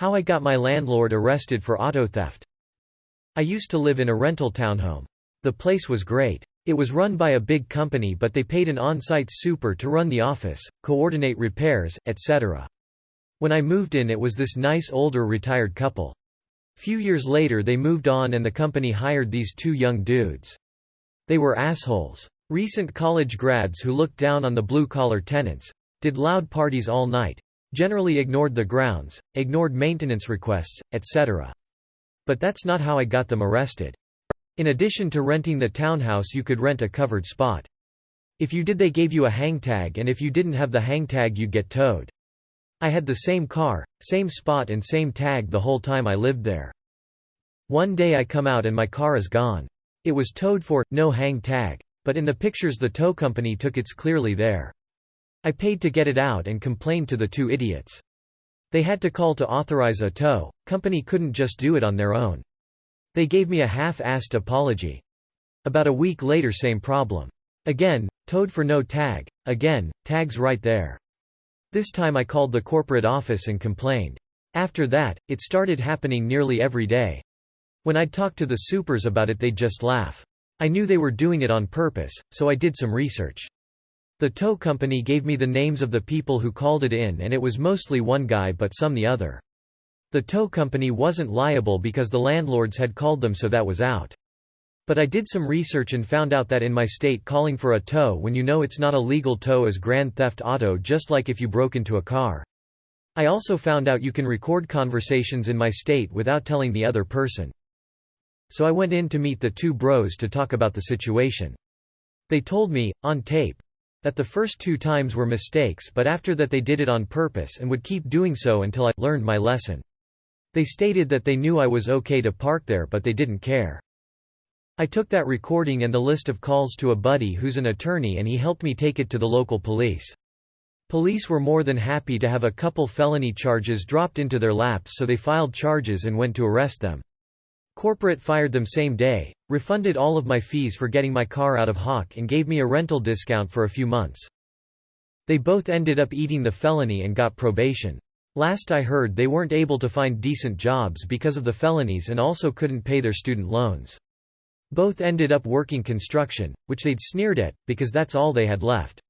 How I got my landlord arrested for auto theft. I used to live in a rental townhome. The place was great. It was run by a big company, but they paid an on-site super to run the office, coordinate repairs, etc. When I moved in, it was this nice older retired couple. Few years later they moved on and the company hired these two young dudes. They were assholes. Recent college grads who looked down on the blue-collar tenants. Did loud parties all night. Generally ignored the grounds, ignored maintenance requests, etc. But that's not how I got them arrested. In addition to renting the townhouse, you could rent a covered spot. If you did, they gave you a hang tag, and if you didn't have the hang tag, you'd get towed. I had the same car, same spot and same tag the whole time I lived there. One day I come out and my car is gone. It was towed for no hang tag, but in the pictures the tow company took it's clearly there. I paid to get it out and complained to the two idiots. They had to call to authorize a tow. Company couldn't just do it on their own. They gave me a half-assed apology. About a week later, same problem. Again, towed for no tag. Again, tags right there. This time I called the corporate office and complained. After that, it started happening nearly every day. When I'd talk to the supers about it, they'd just laugh. I knew they were doing it on purpose, so I did some research. The tow company gave me the names of the people who called it in, and it was mostly one guy but some the other. The tow company wasn't liable because the landlords had called them, so that was out. But I did some research and found out that in my state, calling for a tow when you know it's not a legal tow is grand theft auto, just like if you broke into a car. I also found out you can record conversations in my state without telling the other person. So I went in to meet the two bros to talk about the situation. They told me, on tape, that the first 2 times were mistakes, but after that they did it on purpose and would keep doing so until I learned my lesson. They stated that they knew I was okay to park there, but they didn't care. I took that recording and the list of calls to a buddy who's an attorney, and he helped me take it to the local police. Police were more than happy to have a couple felony charges dropped into their laps, so they filed charges and went to arrest them. Corporate fired them same day, refunded all of my fees for getting my car out of hock, and gave me a rental discount for a few months. They both ended up eating the felony and got probation. Last I heard, they weren't able to find decent jobs because of the felonies and also couldn't pay their student loans. Both ended up working construction, which they'd sneered at, because that's all they had left.